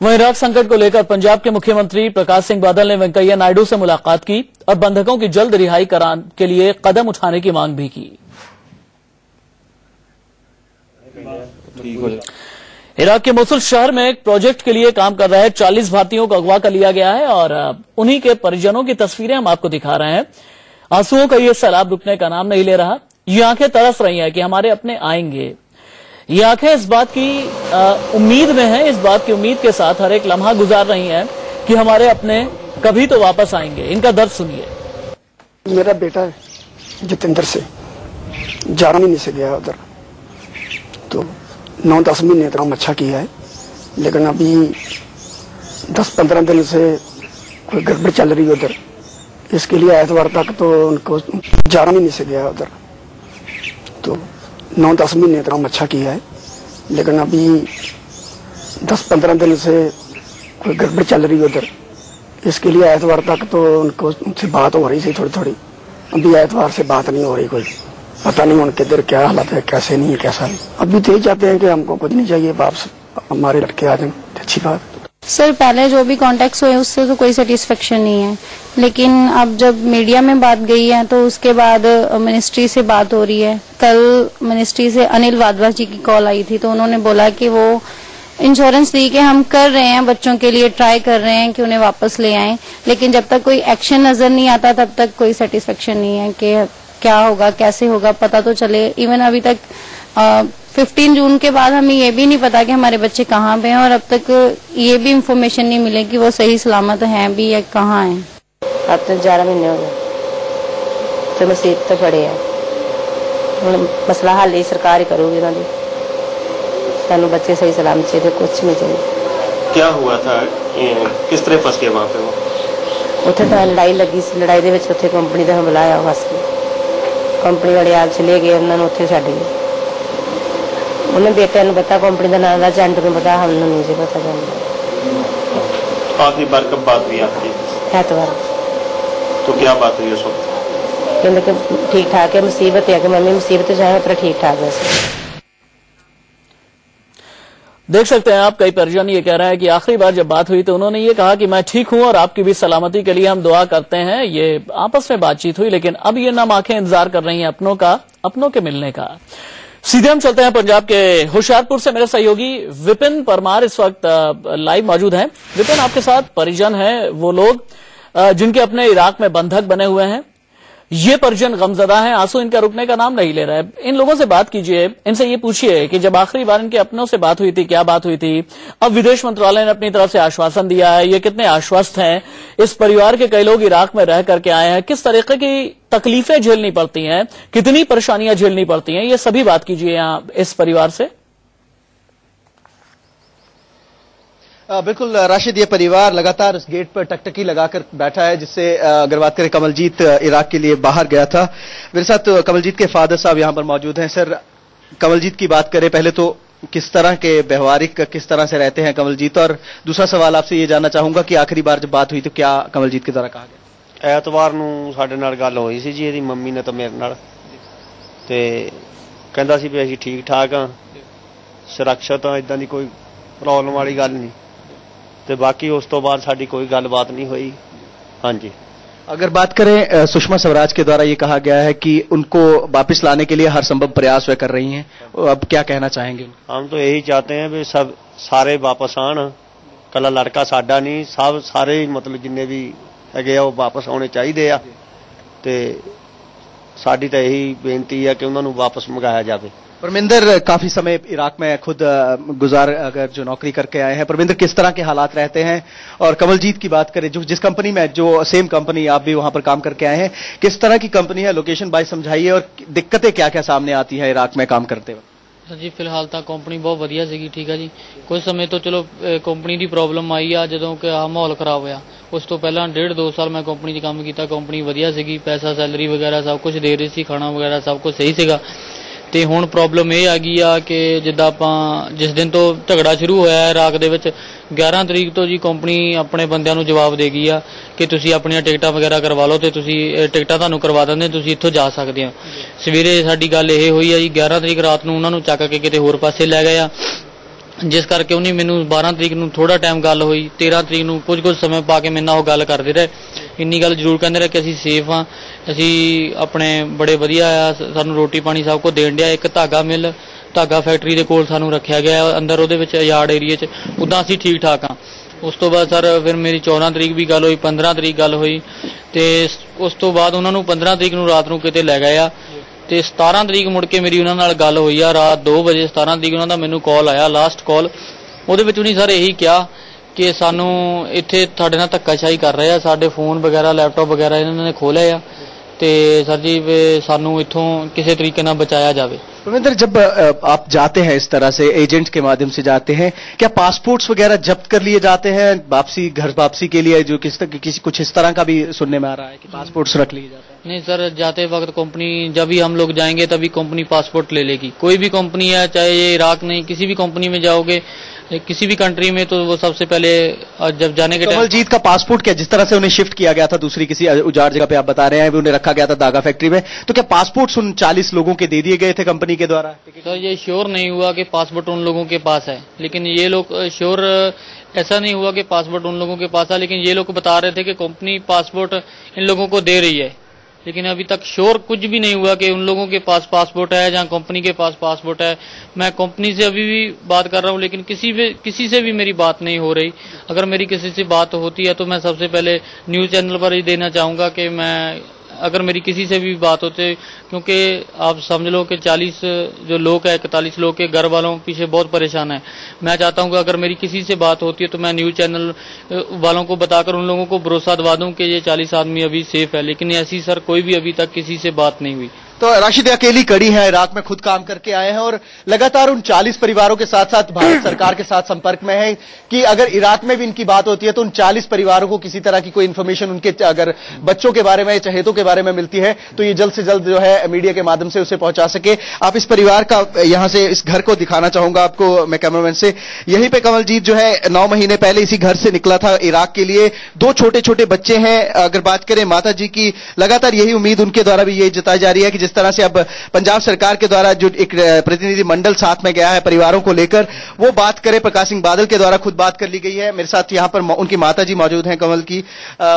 वहीं इराक संकट को लेकर पंजाब के मुख्यमंत्री प्रकाश सिंह बादल ने वेंकैया नायडू से मुलाकात की और बंधकों की जल्द रिहाई कराने के लिए कदम उठाने की मांग भी की। इराक के मोसुल शहर में एक प्रोजेक्ट के लिए काम कर रहे 40 भारतीयों को अगवा कर लिया गया है और उन्हीं के परिजनों की तस्वीरें हम आपको दिखा रहे हैं। आंसुओं का ये सैलाब रुकने का नाम नहीं ले रहा। ये आंखें तरस रही हैं कि हमारे अपने आएंगे। ये आंखें इस बात की उम्मीद में हैं, इस बात की उम्मीद के साथ हर एक लम्हा गुजार रही हैं कि हमारे अपने कभी तो वापस आएंगे। इनका दर्द सुनिए। मेरा बेटा है जितेंद्र से 11 महीने से गया उधर, तो 9-10 महीने काम अच्छा किया है, लेकिन अभी 10-15 दिन से कोई गड़बड़ चल रही है उधर। इसके लिए एतवार तक तो उनको 11 महीने से गया उधर, तो 9-10 महीने काम अच्छा किया है, लेकिन अभी 10-15 दिन से कोई गड़बड़ चल रही है उधर। इसके लिए एतवार तक तो उनसे बात हो रही थी थोड़ी थोड़ी, अभी एतवार से बात नहीं हो रही। कोई पता नहीं उनके इधर क्या हालत है, कैसे नहीं है, कैसा नहीं। अभी तो ये चाहते हैं कि हमको कुछ नहीं चाहिए, वापस हमारे लड़के आ जाए। अच्छी बात सर, पहले जो भी कॉन्टेक्ट हुए उससे तो कोई सेटिस्फेक्शन नहीं है, लेकिन अब जब मीडिया में बात गई है तो उसके बाद मिनिस्ट्री से बात हो रही है। कल मिनिस्ट्री से अनिल वाधवा जी की कॉल आई थी, तो उन्होंने बोला कि वो इंश्योरेंस दी कि हम कर रहे हैं, बच्चों के लिए ट्राई कर रहे हैं कि उन्हें वापस ले आएं, लेकिन जब तक कोई एक्शन नजर नहीं आता तब तक कोई सेटिस्फेक्शन नहीं है कि क्या होगा, कैसे होगा, पता तो चले। इवन अभी तक 15 जून के बाद हमें ये भी नहीं पता कि हमारे बच्चे कहाँ पे हैं, और अब तक ये भी इंफॉर्मेशन नहीं मिले कि वो सही सलामत हैं भी या कहाँ हैं। अब तक 11 महीने हो गए तो मुसीबत तो पड़े है। मसला हल ही सरकार ही करूगी उन्होंने, सानू बच्चे सही सलामत चाहिए, कुछ नहीं चाहिए। क्या हुआ था, किस तरह फंस गए वहाँ पे वो? उत्थे तो लड़ाई लगी सी, लड़ाई दे विच उत्थे कंपनी का हमला आया, फस गए। कंपनी वाले आप चले गए, उन्होंने उत्थे छड्ड गए। उन्हें बेटे ने पता कंपनी का नाम, एजेंट को पता, हमने नहीं जी पता जानते। आखिरी बार कब बात हुई आपकी? एतवार। तो क्या बात हुई उस वक्त? कहते कि ठीक ठाक है, मुसीबत है कि मम्मी मुसीबत जाए पर ठीक ठाक है। देख सकते हैं आप, कई परिजन ये कह रहे हैं कि आखिरी बार जब बात हुई तो उन्होंने ये कहा कि मैं ठीक हूं और आपकी भी सलामती के लिए हम दुआ करते हैं। ये आपस में बातचीत हुई, लेकिन अब ये नम आंखें इंतजार कर रही हैं अपनों के मिलने का। सीधे हम चलते हैं पंजाब के होशियारपुर से। मेरे सहयोगी विपिन परमार इस वक्त लाइव मौजूद हैं। विपिन, आपके साथ परिजन हैं, वो लोग जिनके अपने इराक में बंधक बने हुए हैं। ये परिजन गमजदा हैं, आंसू इनका रुकने का नाम नहीं ले रहा है। इन लोगों से बात कीजिए, इनसे ये पूछिए कि जब आखिरी बार इनके अपनों से बात हुई थी, क्या बात हुई थी। अब विदेश मंत्रालय ने अपनी तरफ से आश्वासन दिया है, ये कितने आश्वस्त हैं। इस परिवार के कई लोग इराक में रह करके आए हैं, किस तरीके की तकलीफें झेलनी पड़ती हैं, कितनी परेशानियां झेलनी पड़ती हैं, ये सभी बात कीजिए यहाँ इस परिवार से। बिल्कुल राशिद, ये परिवार लगातार उस गेट पर टकटकी लगाकर बैठा है, जिससे अगर बात करें, कमलजीत इराक के लिए बाहर गया था। मेरे साथ कमलजीत के फादर साहब यहां पर मौजूद हैं। सर, कमलजीत की बात करें, पहले तो किस तरह के व्यवहारिक किस तरह से रहते हैं कमलजीत, और दूसरा सवाल आपसे ये जानना चाहूंगा कि आखिरी बार जब बात हुई तो क्या कमलजीत के द्वारा कहा गया? ਐਤਵਾਰ ਨੂੰ ਸਾਡੇ ਨਾਲ ਗੱਲ ਹੋਈ ਸੀ ਜੀ, ਇਹਦੀ ਮੰਮੀ ਨੇ ਤਾਂ ਮੇਰੇ ਨਾਲ, ਤੇ ਕਹਿੰਦਾ ਸੀ ਵੀ ਅਸੀਂ ਠੀਕ ਠਾਕ ਆ, ਸੁਰੱਖਿਅਤ ਆ, ਇਦਾਂ ਦੀ ਕੋਈ ਪ੍ਰੋਬਲਮ ਵਾਲੀ ਗੱਲ ਨਹੀਂ, ਤੇ ਬਾਕੀ ਉਸ ਤੋਂ ਬਾਅਦ ਸਾਡੀ ਕੋਈ ਗੱਲਬਾਤ ਨਹੀਂ ਹੋਈ। ਹਾਂਜੀ, अगर बात करें सुषमा स्वराज के द्वारा ये कहा गया है कि उनको वापस लाने के लिए हर संभव प्रयास वे कर रही हैं, अब क्या कहना चाहेंगे? हम तो यही चाहते हैं भी सब सारे वापस आन, कला लड़का साडा नहीं, सब सारे मतलब जिन्ने भी है वो वापस आने चाहिए आ, ते साडी तो यही बेनती है कि उन्होंने वापस मंगाया जाए। परमिंदर काफी समय इराक में खुद गुजार अगर जो नौकरी करके आए हैं, परमिंदर किस तरह के हालात रहते हैं? और कमलजीत की बात करें, जो जिस कंपनी में, जो सेम कंपनी आप भी वहां पर काम करके आए हैं, किस तरह की कंपनी है, लोकेशन बाय समझाइए, और दिक्कतें क्या क्या सामने आती है इराक में काम करते वक्त? जी फिलहाल तो कंपनी बहुत वधिया सी, ठीक है जी। कुछ समय तो चलो कंपनी की प्रॉब्लम आई आ, जो कि माहौल खराब होया, उस तो पहला 1.5-2 साल मैं कंपनी च काम किया। कंपनी वधिया सी, पैसा सैलरी वगैरह सब कुछ दे रही सी, खाना वगैरह सब कुछ सही सीगा। ਤੇ ਹੁਣ ਪ੍ਰੋਬਲਮ ਇਹ ਆ ਗਈ ਆ ਕਿ ਜਿੱਦਾਂ ਆਪਾਂ ਜਿਸ ਦਿਨ ਤੋਂ ਝਗੜਾ ਸ਼ੁਰੂ ਹੋਇਆ ਇਰਾਕ ਦੇ ਵਿੱਚ 11 ਤਰੀਕ ਤੋਂ ਜੀ ਕੰਪਨੀ ਆਪਣੇ ਬੰਦਿਆਂ ਨੂੰ ਜਵਾਬ ਦੇ ਗਈ ਆ ਕਿ ਤੁਸੀਂ ਆਪਣੀਆਂ ਟਿਕਟਾਂ ਵਗੈਰਾ ਕਰਵਾ ਲਓ ਤੇ ਤੁਸੀਂ ਟਿਕਟਾਂ ਤੁਹਾਨੂੰ ਕਰਵਾ ਦਿੰਦੇ, ਤੁਸੀਂ ਇੱਥੋਂ ਜਾ ਸਕਦੇ ਆ। ਸਵੇਰੇ ਸਾਡੀ ਗੱਲ ਇਹ ਹੋਈ ਆ ਜੀ, 11 ਤਰੀਕ ਰਾਤ ਨੂੰ ਉਹਨਾਂ ਨੂੰ ਚੱਕ ਕੇ ਕਿਤੇ ਹੋਰ ਪਾਸੇ ਲੈ ਗਏ ਆ। ਜਿਸ ਕਰਕੇ ਉਹਨੇ ਮੈਨੂੰ 12 ਤਰੀਕ ਨੂੰ ਥੋੜਾ ਟਾਈਮ ਗੱਲ ਹੋਈ, 13 ਤਰੀਕ ਨੂੰ ਕੁਝ ਸਮੇਂ ਪਾ ਕੇ ਮੇਰੇ ਨਾਲ ਉਹ ਗੱਲ ਕਰਦੇ ਰਹੇ। ਇੰਨੀ ਗੱਲ ਜ਼ਰੂਰ ਕਹਿੰਦੇ ਰਹੇ ਕਿ ਅਸੀਂ ਸੇਫ ਹਾਂ, ਅਸੀਂ ਆਪਣੇ ਬੜੇ ਵਧੀਆ ਆ, ਸਾਨੂੰ ਰੋਟੀ ਪਾਣੀ ਸਭ ਕੁਝ ਦੇਣ ਡਿਆ। ਇੱਕ ਧਾਗਾ ਫੈਕਟਰੀ ਦੇ ਕੋਲ ਸਾਨੂੰ ਰੱਖਿਆ ਗਿਆ ਅੰਦਰ, ਉਹਦੇ ਵਿੱਚ ਯਾਰਡ ਏਰੀਏ 'ਚ, ਉੱਦਾਂ ਅਸੀਂ ਠੀਕ ਠਾਕ ਹਾਂ। ਉਸ ਤੋਂ ਬਾਅਦ ਸਰ ਫਿਰ ਮੇਰੀ 14 ਤਰੀਕ ਵੀ ਗੱਲ ਹੋਈ, 15 ਤਰੀਕ ਗੱਲ ਹੋਈ, ਤੇ ਉਸ ਤੋਂ ਬਾਅਦ ਉਹਨਾਂ ਨੂੰ 15 ਤਰੀਕ ਨੂੰ ਰਾਤ ਨੂੰ ਕਿਤੇ ਲੈ ਗਏ ਆ, ਤੇ 17 ਤਰੀਕ ਮੁੜ ਕੇ ਮੇਰੀ ਉਹਨਾਂ ਨਾਲ ਗੱਲ ਹੋਈ ਆ ਰਾਤ 2 ਵਜੇ। 17 ਤਰੀਕ ਉਹਨਾਂ ਦਾ ਮੈਨੂੰ ਕਾਲ ਆਇਆ, ਲਾਸਟ ਕਾਲ। ਉਹਦੇ ਵਿੱਚ ਉਹਨੇ ਸਰ ਇਹੀ ਕਿਹਾ ਕਿ ਸਾਨੂੰ ਇੱਥੇ ਤੁਹਾਡੇ ਨਾਲ ਧੱਕਾਸ਼ਾਹੀ ਕਰ ਰਹੇ ਆ, ਸਾਡੇ ਫੋਨ ਵਗੈरह लैपटॉप वगैरह ਇਹਨਾਂ ਨੇ ਖੋਲੇ ਆ, ਤੇ सर जी सानू इथों किसी तरीके ना बचाया जाए। रविंद्र, जब आप जाते हैं इस तरह से एजेंट के माध्यम से जाते हैं, क्या पासपोर्ट्स वगैरह जब्त कर लिए जाते हैं घर वापसी के लिए? जो किसी कुछ इस तरह का भी सुनने में आ रहा है कि पासपोर्ट्स रख लिए जाते हैं। नहीं सर, जाते वक्त कंपनी, जब भी हम लोग जाएंगे तभी कंपनी पासपोर्ट ले लेगी। कोई भी कंपनी है, चाहे ये इराक नहीं, किसी भी कंपनी में जाओगे किसी भी कंट्री में, तो वो सबसे पहले जब जाने के टाइम। कमलजीत का पासपोर्ट क्या, जिस तरह से उन्हें शिफ्ट किया गया था दूसरी किसी उजाड़ जगह पे आप बता रहे हैं, उन्हें रखा गया था दागा फैक्ट्री में, तो क्या पासपोर्ट उन 40 लोगों के दे दिए गए थे कंपनी के द्वारा? सर ये श्योर नहीं हुआ कि पासपोर्ट उन लोगों के पास है, लेकिन ये लोग श्योर ऐसा नहीं हुआ कि पासपोर्ट उन लोगों के पास है, लेकिन ये लोग बता रहे थे कि कंपनी पासपोर्ट इन लोगों को दे रही है। लेकिन अभी तक श्योर कुछ भी नहीं हुआ कि उन लोगों के पास पासपोर्ट है या कंपनी के पास पासपोर्ट है। मैं कंपनी से अभी भी बात कर रहा हूं, लेकिन किसी से भी मेरी बात नहीं हो रही। अगर मेरी किसी से बात होती है तो मैं सबसे पहले न्यूज़ चैनल पर ही देना चाहूँगा कि मैं, अगर मेरी किसी से भी बात होती, क्योंकि आप समझ लो कि 40 जो लोग हैं, 41 लोग के घर वालों पीछे बहुत परेशान है। मैं चाहता हूं कि अगर मेरी किसी से बात होती है तो मैं न्यूज़ चैनल वालों को बताकर उन लोगों को भरोसा दिवा दूं कि ये 40 आदमी अभी सेफ है, लेकिन ऐसी सर कोई भी अभी तक किसी से बात नहीं हुई। तो राशिद अकेली कड़ी है, इराक में खुद काम करके आए हैं और लगातार उन 40 परिवारों के साथ साथ भारत सरकार के साथ संपर्क में है कि अगर इराक में भी इनकी बात होती है तो उन 40 परिवारों को किसी तरह की कोई इन्फॉर्मेशन उनके अगर बच्चों के बारे में, चहेतों के बारे में मिलती है तो ये जल्द से जल्द जो है मीडिया के माध्यम से उसे पहुंचा सके। आप इस परिवार का, यहां से इस घर को दिखाना चाहूंगा आपको मैं कैमरामैन से। यहीं पे कमलजीत जो है 9 महीने पहले इसी घर से निकला था इराक के लिए। 2 छोटे छोटे बच्चे हैं। अगर बात करें माता जी की, लगातार यही उम्मीद उनके द्वारा भी यही जताई जा रही है कि जिस तरह से अब पंजाब सरकार के द्वारा जो एक प्रतिनिधि मंडल साथ में गया है परिवारों को लेकर, वो बात करें, प्रकाश सिंह बादल के द्वारा खुद बात कर ली गई है। मेरे साथ यहां पर उनकी माताजी मौजूद हैं कमल की।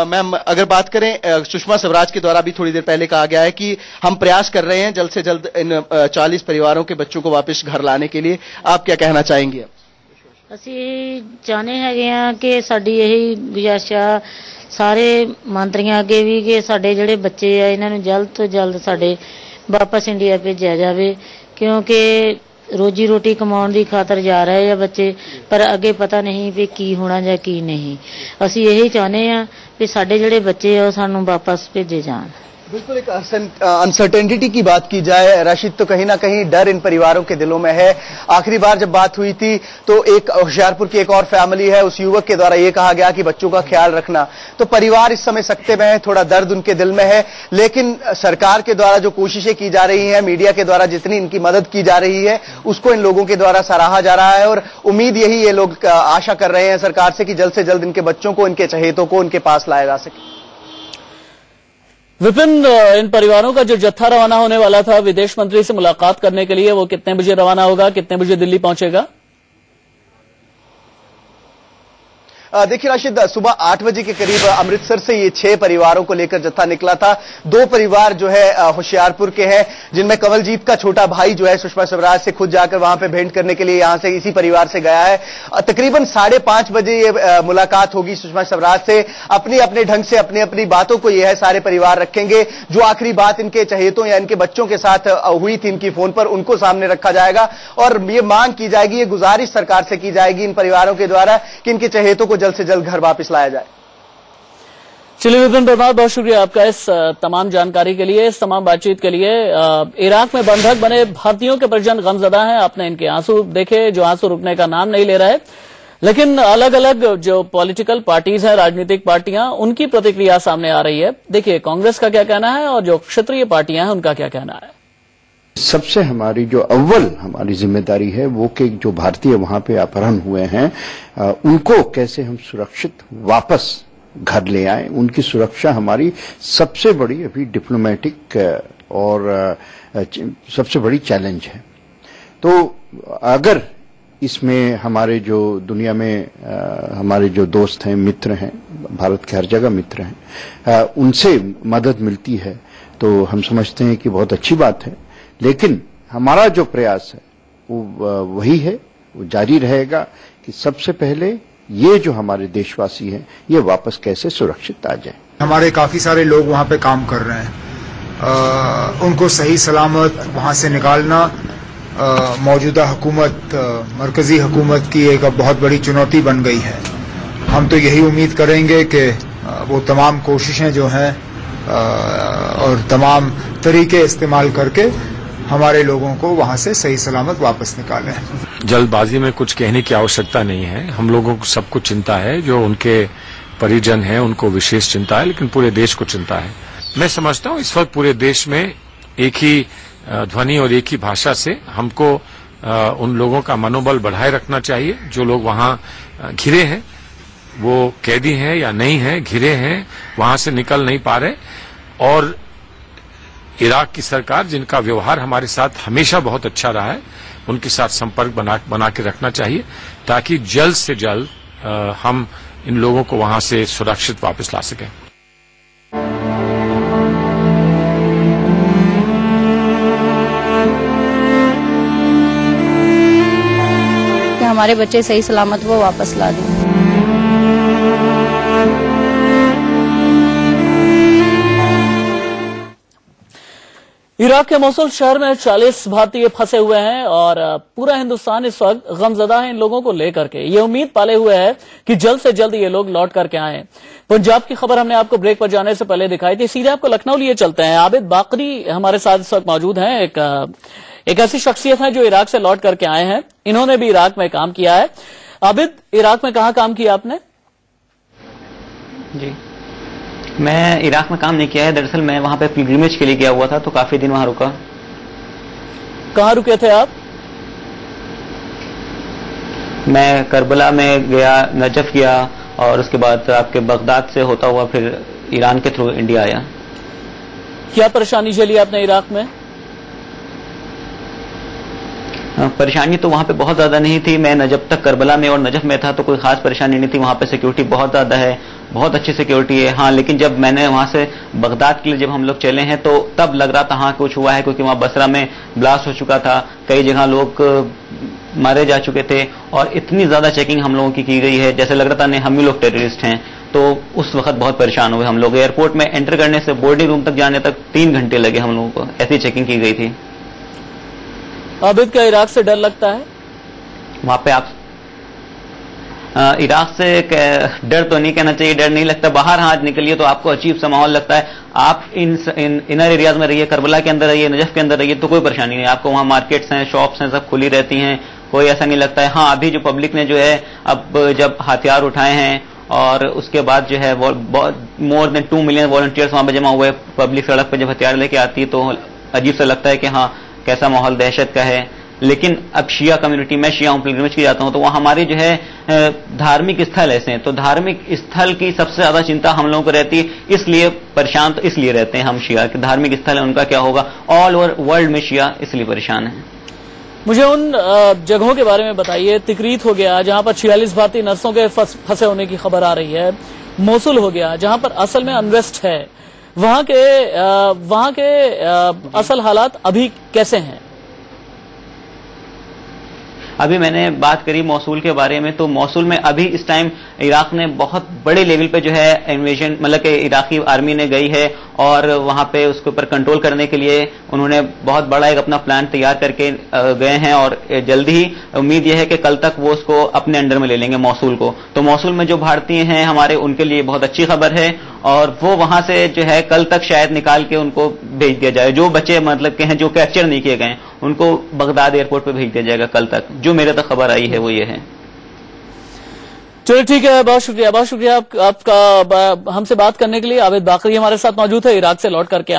मैम, अगर बात करें, सुषमा स्वराज के द्वारा भी थोड़ी देर पहले कहा गया है कि हम प्रयास कर रहे हैं जल्द से जल्द इन 40 परिवारों के बच्चों को वापस घर लाने के लिए। आप क्या कहना चाहेंगे? ਅਸੀਂ ਚਾਹੁੰਦੇ ਹੈਗੇ ਆ ਕਿ ਸਾਡੀ ਇਹੀ ਗੁਜ਼ਾਰਿਸ਼ ਆ ਸਾਰੇ ਮੰਤਰੀਆਂ ਅੱਗੇ ਵੀ ਕਿ ਸਾਡੇ ਜਿਹੜੇ ਬੱਚੇ ਆ ਇਹਨਾਂ ਨੂੰ ਜਲਦ ਤੋਂ ਜਲਦ ਸਾਡੇ ਵਾਪਸ ਇੰਡੀਆ ਭੇਜਿਆ ਜਾਵੇ, ਕਿਉਂਕਿ ਰੋਜੀ ਰੋਟੀ ਕਮਾਉਣ ਦੀ ਖਾਤਰ ਜਾ ਰਹੇ ਆ ਬੱਚੇ, ਪਰ ਅੱਗੇ ਪਤਾ ਨਹੀਂ ਵੀ ਕੀ ਹੋਣਾ ਜਾਂ ਕੀ ਨਹੀਂ। ਅਸੀਂ ਇਹੀ ਚਾਹੁੰਦੇ ਆ ਕਿ ਸਾਡੇ ਜਿਹੜੇ ਬੱਚੇ ਆ ਉਹ ਸਾਨੂੰ ਵਾਪਸ ਭੇਜੇ ਜਾਣ। बिल्कुल, एक अनसर्टेनिटी की बात की जाए राशिद, तो कहीं ना कहीं डर इन परिवारों के दिलों में है। आखिरी बार जब बात हुई थी तो एक होशियारपुर की एक और फैमिली है, उस युवक के द्वारा ये कहा गया कि बच्चों का ख्याल रखना। तो परिवार इस समय सकते में है, थोड़ा दर्द उनके दिल में है, लेकिन सरकार के द्वारा जो कोशिशें की जा रही हैं, मीडिया के द्वारा जितनी इनकी मदद की जा रही है, उसको इन लोगों के द्वारा सराहा जा रहा है। और उम्मीद यही ये लोग आशा कर रहे हैं सरकार से कि जल्द से जल्द इनके बच्चों को, इनके चहेतों को उनके पास लाया जा सके। विपिन, इन परिवारों का जो जत्था रवाना होने वाला था विदेश मंत्री से मुलाकात करने के लिए, वो कितने बजे रवाना होगा, कितने बजे दिल्ली पहुंचेगा? देखिए राशिद, सुबह 8 बजे के करीब अमृतसर से ये 6 परिवारों को लेकर जत्था निकला था। 2 परिवार जो है होशियारपुर के हैं, जिनमें कमलजीत का छोटा भाई जो है सुषमा स्वराज से खुद जाकर वहां पे भेंट करने के लिए यहां से इसी परिवार से गया है। तकरीबन 5:30 बजे ये मुलाकात होगी सुषमा स्वराज से। अपनी अपने ढंग से अपनी अपनी बातों को ये है सारे परिवार रखेंगे। जो आखिरी बात इनके चहेतों या इनके बच्चों के साथ हुई थी इनकी फोन पर, उनको सामने रखा जाएगा और ये मांग की जाएगी, ये गुजारिश सरकार से की जाएगी इन परिवारों के द्वारा कि इनके चहेतों को जल्द से जल्द घर वापस लाया जाए। चलिए विपिन परमार, बहुत शुक्रिया आपका इस तमाम जानकारी के लिए, इस तमाम बातचीत के लिए। इराक में बंधक बने भारतीयों के परिजन गमजदा हैं। आपने इनके आंसू देखे, जो आंसू रुकने का नाम नहीं ले रहा है। लेकिन अलग अलग जो पॉलिटिकल पार्टीज हैं, राजनीतिक पार्टियां, उनकी प्रतिक्रिया सामने आ रही है। देखिए कांग्रेस का क्या कहना है और जो क्षेत्रीय पार्टियां हैं उनका क्या कहना है। सबसे हमारी जो अव्वल हमारी जिम्मेदारी है वो कि जो भारतीय वहां पे अपहरण हुए हैं उनको कैसे हम सुरक्षित वापस घर ले आए, उनकी सुरक्षा हमारी सबसे बड़ी अभी डिप्लोमेटिक और सबसे बड़ी चैलेंज है। तो अगर इसमें हमारे जो दुनिया में हमारे जो दोस्त हैं, मित्र हैं, भारत के हर जगह मित्र हैं, उनसे मदद मिलती है तो हम समझते हैं कि बहुत अच्छी बात है। लेकिन हमारा जो प्रयास है वो वही है, वो जारी रहेगा कि सबसे पहले ये जो हमारे देशवासी हैं ये वापस कैसे सुरक्षित आ जाए। हमारे काफी सारे लोग वहां पे काम कर रहे हैं, उनको सही सलामत वहां से निकालना मौजूदा हुकूमत, मरकजी हुकूमत की एक बहुत बड़ी चुनौती बन गई है। हम तो यही उम्मीद करेंगे कि वो तमाम कोशिशें जो हैं और तमाम तरीके इस्तेमाल करके हमारे लोगों को वहां से सही सलामत वापस निकालें। जल्दबाजी में कुछ कहने की आवश्यकता नहीं है। हम लोगों को सबको चिंता है, जो उनके परिजन हैं उनको विशेष चिंता है, लेकिन पूरे देश को चिंता है। मैं समझता हूं इस वक्त पूरे देश में एक ही ध्वनि और एक ही भाषा से हमको उन लोगों का मनोबल बढ़ाए रखना चाहिए जो लोग वहां घिरे हैं, वो कैदी हैं या नहीं हैं, घिरे हैं, वहां से निकल नहीं पा रहे, और इराक की सरकार जिनका व्यवहार हमारे साथ हमेशा बहुत अच्छा रहा है, उनके साथ संपर्क बना के रखना चाहिए ताकि जल्द से जल्द हम इन लोगों को वहां से सुरक्षित वापस ला सकें। कि हमारे बच्चे सही सलामत वो वापस ला दें। इराक के मोसुल शहर में 40 भारतीय फंसे हुए हैं और पूरा हिंदुस्तान इस वक्त गमजदा है इन लोगों को लेकर के। ये उम्मीद पाले हुए है कि जल्द से जल्द ये लोग लौट करके आए। पंजाब की खबर हमने आपको ब्रेक पर जाने से पहले दिखाई थी। सीधे आपको लखनऊ लिए चलते हैं। आबिद बाकरी हमारे साथ इस वक्त मौजूद हैं। एक ऐसी शख्सियत है जो इराक से लौट करके आए हैं। इन्होंने भी इराक में काम किया है। आबिद, इराक में कहाँ काम किया आपने? जी, मैं इराक में काम नहीं किया है। दरअसल मैं वहां पे पिलग्रिमेज के लिए गया हुआ था, तो काफी दिन वहां रुका। कहाँ रुके थे आप? मैं करबला में गया, नजफ गया और उसके बाद आपके बगदाद से होता हुआ फिर ईरान के थ्रू इंडिया आया। क्या परेशानी झेली आपने इराक में? परेशानी तो वहां पे बहुत ज्यादा नहीं थी। मैं जब तक करबला में और नजफ में था तो कोई खास परेशानी नहीं थी। वहां पे सिक्योरिटी बहुत ज्यादा है, बहुत अच्छी सिक्योरिटी है। हाँ, लेकिन जब मैंने वहां से बगदाद के लिए जब हम लोग चले हैं तो तब लग रहा था हाँ कुछ हुआ है, क्योंकि वहां बसरा में ब्लास्ट हो चुका था, कई जगह लोग मारे जा चुके थे और इतनी ज्यादा चेकिंग हम लोगों की गई है, जैसे लग रहा था नहीं हम ही लोग टेररिस्ट हैं। तो उस वक्त बहुत परेशान हुए हम लोग। एयरपोर्ट में एंटर करने से बोर्डिंग रूम तक जाने तक 3 घंटे लगे हम लोगों को, ऐसी चेकिंग की गई थी। आबिद, क्या इराक से डर लगता है? वहां पे आप इराक से डर तो नहीं कहना चाहिए, डर नहीं लगता। बाहर हाथ निकलिए तो आपको अजीब सा माहौल लगता है। आप इनर एरियाज में रहिए, करबला के अंदर रहिए, नजफ के अंदर रहिए तो कोई परेशानी नहीं। आपको वहां मार्केट्स हैं, शॉप्स हैं, सब खुली रहती हैं, कोई ऐसा नहीं लगता है। हाँ, अभी जो पब्लिक ने जो है अब जब हथियार उठाए हैं और उसके बाद जो है मोर देन 2 मिलियन वॉलंटियर्स वहां पर जमा हुए, पब्लिक सड़क पर जब हथियार लेके आती है तो अजीब सा लगता है कि हाँ कैसा माहौल दहशत का है। लेकिन अब शिया कम्युनिटी, मैं शिया हूं, पिलग्रिमेज की जाता हूं, तो वहां हमारे जो है धार्मिक स्थल ऐसे हैं, तो धार्मिक स्थल की सबसे ज्यादा चिंता हम लोगों को रहती है। इसलिए परेशान तो इसलिए रहते हैं हम शिया कि धार्मिक स्थल है, उनका क्या होगा। ऑल ओवर वर्ल्ड में शिया इसलिए परेशान है। मुझे उन जगहों के बारे में बताइए। तिकरीत हो गया जहां पर 46 भारतीय नर्सों के फंसे होने की खबर आ रही है। मोसुल हो गया जहां पर असल में अनरेस्ट है। वहां के असल हालात अभी कैसे हैं? अभी मैंने बात करी मौसूल के बारे में, तो मौसूल में अभी इस टाइम इराक ने बहुत बड़े लेवल पे जो है इन्वेजन, मतलब कि इराकी आर्मी ने गई है और वहां पे उसके ऊपर कंट्रोल करने के लिए उन्होंने बहुत बड़ा एक अपना प्लान तैयार करके गए हैं और जल्दी ही उम्मीद यह है कि कल तक वो उसको अपने अंडर में ले लेंगे मौसूल को। तो मौसूल में जो भारतीय हैं हमारे, उनके लिए बहुत अच्छी खबर है और वो वहां से जो है कल तक शायद निकाल के उनको भेज दिया जाए। जो बच्चे मतलब के हैं जो कैप्चर नहीं किए गए उनको बगदाद एयरपोर्ट पर भेज दिया जाएगा कल तक। जो मेरे तक खबर आई है वो ये है। चलिए ठीक है, बहुत शुक्रिया आपका हमसे बात करने के लिए। आबिद बाकरी हमारे साथ मौजूद है, इराक से लौट करके आए।